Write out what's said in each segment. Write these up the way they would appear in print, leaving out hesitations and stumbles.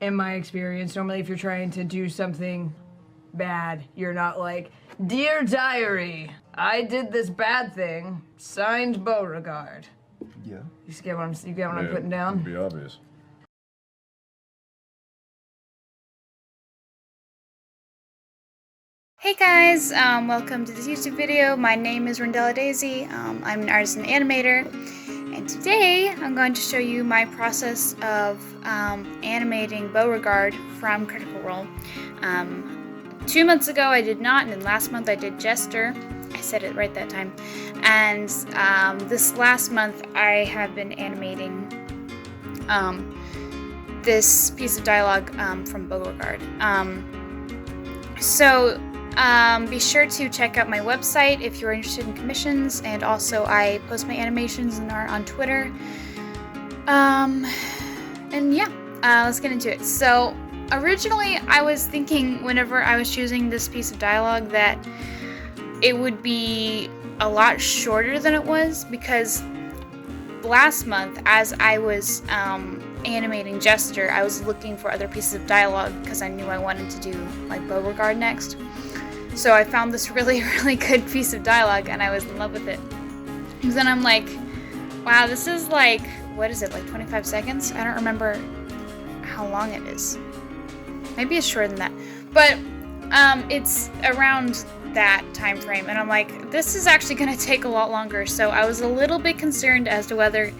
in my experience. Normally, if you're trying to do something bad, you're not like, "Dear Diary, I did this bad thing, signed Beauregard." Yeah. You get what I'm putting down? It'd be obvious. Hey guys, welcome to this YouTube video. My name is Rondella Daisy. I'm an artist and animator, and today I'm going to show you my process of animating Beauregard from Critical Role. 2 months ago I did not, and then last month I did Jester. I said it right that time. And this last month I have been animating this piece of dialogue from Beauregard. Be sure to check out my website if you're interested in commissions, and also I post my animations and art on Twitter. Let's get into it. So originally I was thinking, whenever I was choosing this piece of dialogue, that it would be a lot shorter than it was, because last month, as I was animating Jester, I was looking for other pieces of dialogue because I knew I wanted to do like Beauregard next. So I found this really, really good piece of dialogue, and I was in love with it. And then I'm like, wow, this is like, what is it, like 25 seconds? I don't remember how long it is. Maybe it's shorter than that. But it's around that time frame, and I'm like, this is actually going to take a lot longer. So I was a little bit concerned as to whether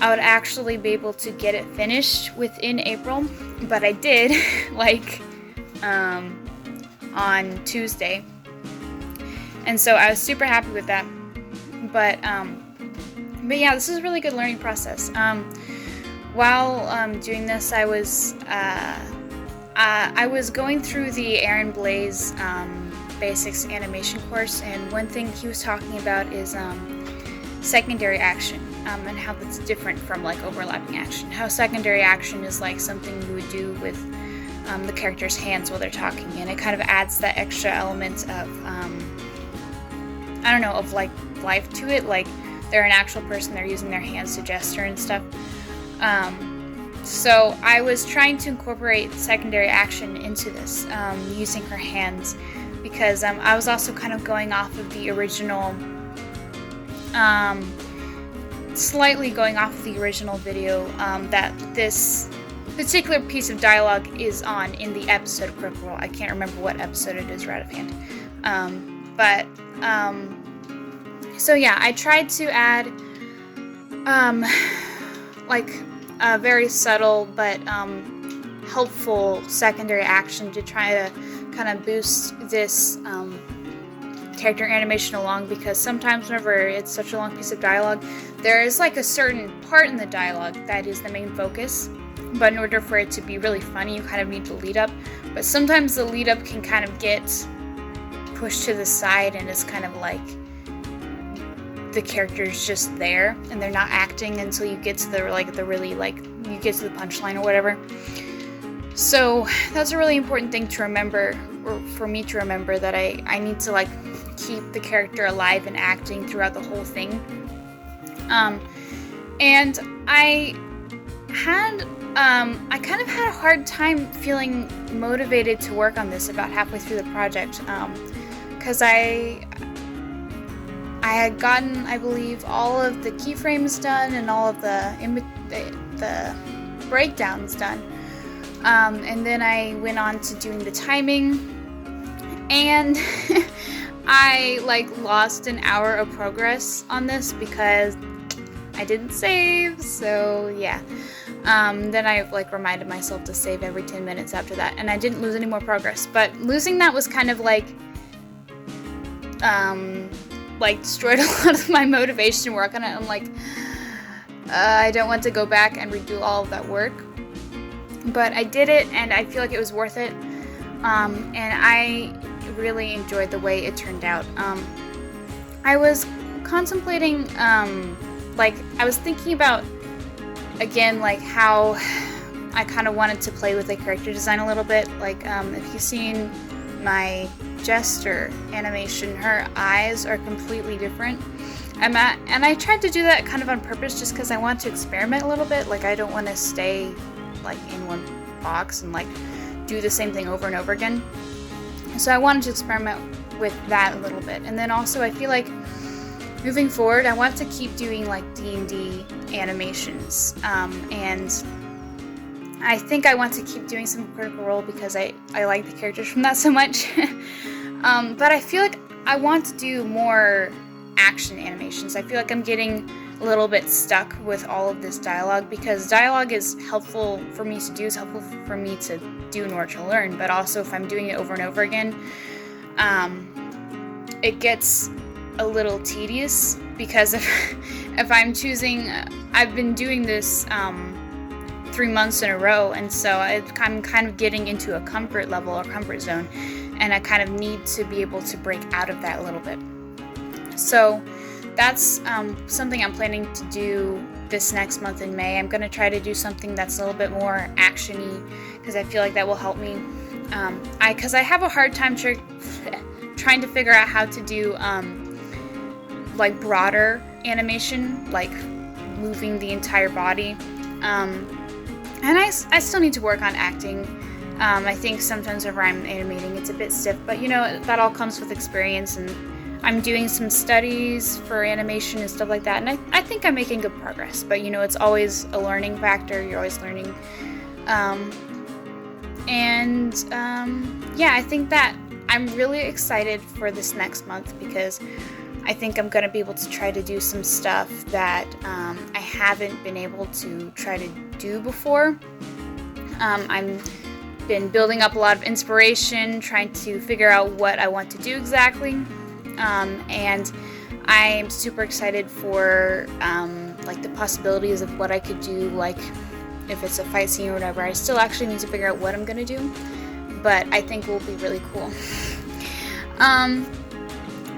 I would actually be able to get it finished within April, but I did, like, on Tuesday, and so I was super happy with that. But yeah, this is a really good learning process. While doing this, I was going through the Aaron Blaze basics animation course, and one thing he was talking about is secondary action, and how that's different from like overlapping action. How secondary action is like something you would do with the character's hands while they're talking, and it kind of adds that extra element of I don't know, of like life to it, like they're an actual person, they're using their hands to gesture and stuff. So I was trying to incorporate secondary action into this, using her hands, because I was also kind of going off of the original, slightly going off of the original video that this particular piece of dialogue is on in the episode of Critical Role. I can't remember what episode it is right offhand. So yeah, I tried to add like a very subtle but helpful secondary action to try to kind of boost this character animation along, because sometimes whenever it's such a long piece of dialogue, there is like a certain part in the dialogue that is the main focus, but in order for it to be really funny, you kind of need to lead up. But sometimes the lead up can kind of get pushed to the side, and it's kind of like the character's just there and they're not acting until you get to the you get to the punchline or whatever. So that's a really important thing to remember, or for me to remember, that I need to like keep the character alive and acting throughout the whole thing. And I kind of had a hard time feeling motivated to work on this about halfway through the project, because I had gotten, I believe, all of the keyframes done and all of the breakdowns done, and then I went on to doing the timing, and I like lost an hour of progress on this because I didn't save. So yeah. Then I like reminded myself to save every 10 minutes after that, and I didn't lose any more progress. But losing that was kind of like destroyed a lot of my motivation to work on it. I'm like, I don't want to go back and redo all of that work. But I did it, and I feel like it was worth it. And I really enjoyed the way it turned out. I was contemplating, I was thinking about, again, like how I kind of wanted to play with the character design a little bit. Like, if you've seen my Jester animation, her eyes are completely different. And I tried to do that kind of on purpose, just because I want to experiment a little bit. Like, I don't want to stay like in one box and like do the same thing over and over again. So I wanted to experiment with that a little bit. And then also I feel like moving forward, I want to keep doing like D&D animations, and I think I want to keep doing some Critical Role because I like the characters from that so much. But I feel like I want to do more action animations. I feel like I'm getting a little bit stuck with all of this dialogue, because dialogue is helpful for me to do, is helpful for me to do in order to learn, but also if I'm doing it over and over again, it gets a little tedious, because if I'm choosing, I've been doing this 3 months in a row, and so I'm kind of getting into a comfort level or comfort zone, and I kind of need to be able to break out of that a little bit. So that's something I'm planning to do this next month in May. I'm going to try to do something that's a little bit more action-y, because I feel like that will help me. Because I have a hard time trying to figure out how to do like broader animation, like moving the entire body. And I still need to work on acting. I think sometimes whenever I'm animating, it's a bit stiff, but you know, that all comes with experience, and I'm doing some studies for animation and stuff like that, and I think I'm making good progress, but you know, it's always a learning factor. You're always learning. Yeah, I think that I'm really excited for this next month, because I think I'm going to be able to try to do some stuff that I haven't been able to try to do before. I've been building up a lot of inspiration, trying to figure out what I want to do exactly. And I'm super excited for like the possibilities of what I could do, like if it's a fight scene or whatever. I still actually need to figure out what I'm going to do, but I think it will be really cool.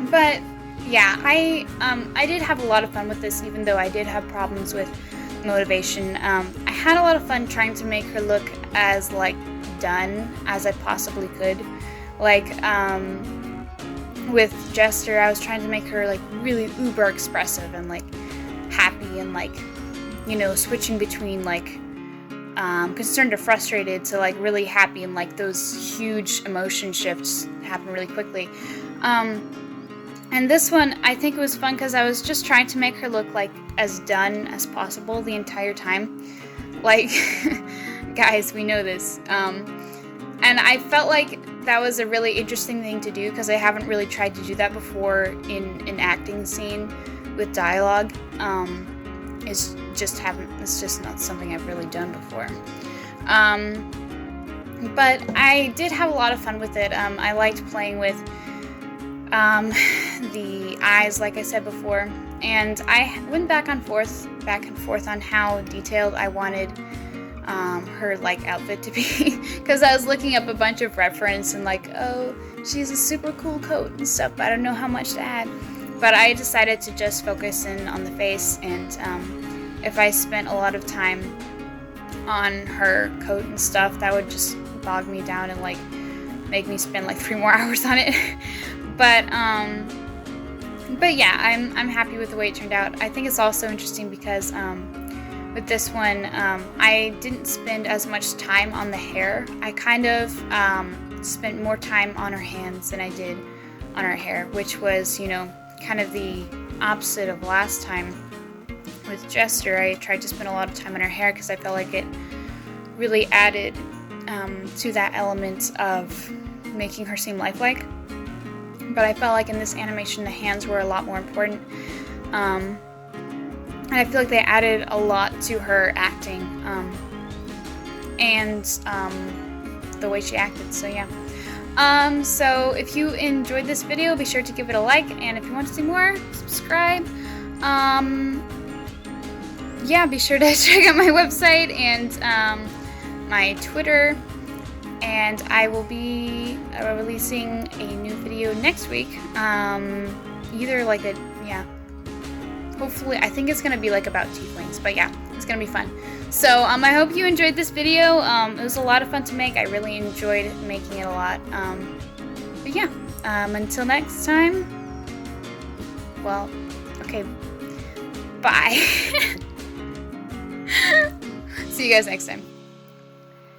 But yeah, I did have a lot of fun with this, even though I did have problems with motivation. I had a lot of fun trying to make her look as like done as I possibly could. Like with Jester, I was trying to make her like really uber expressive and like happy, and like, you know, switching between like concerned or frustrated to like really happy, and like those huge emotion shifts happen really quickly. And this one, I think it was fun because I was just trying to make her look like as done as possible the entire time. Like, guys, we know this. And I felt like that was a really interesting thing to do, because I haven't really tried to do that before in an acting scene with dialogue. It's just not something I've really done before. But I did have a lot of fun with it. I liked playing with the eyes, like I said before, and I went back and forth on how detailed I wanted her like outfit to be, because I was looking up a bunch of reference and like, oh, she's a super cool coat and stuff, but I don't know how much to add. But I decided to just focus in on the face, and if I spent a lot of time on her coat and stuff, that would just bog me down and like make me spend like 3 more hours on it. But yeah, I'm happy with the way it turned out. I think it's also interesting because with this one, I didn't spend as much time on the hair. I kind of spent more time on her hands than I did on her hair, which was, you know, kind of the opposite of last time. With Jester, I tried to spend a lot of time on her hair because I felt like it really added to that element of making her seem lifelike. But I felt like in this animation, the hands were a lot more important. And I feel like they added a lot to her acting and the way she acted, so yeah. So if you enjoyed this video, be sure to give it a like, and if you want to see more, subscribe. Yeah, be sure to check out my website and my Twitter, and I will be releasing a new video next week. Either like a, yeah, hopefully, I think it's going to be like about tieflings, but yeah, it's going to be fun. So I hope you enjoyed this video. It was a lot of fun to make. I really enjoyed making it a lot. But yeah, until next time, well, okay, bye. See you guys next time.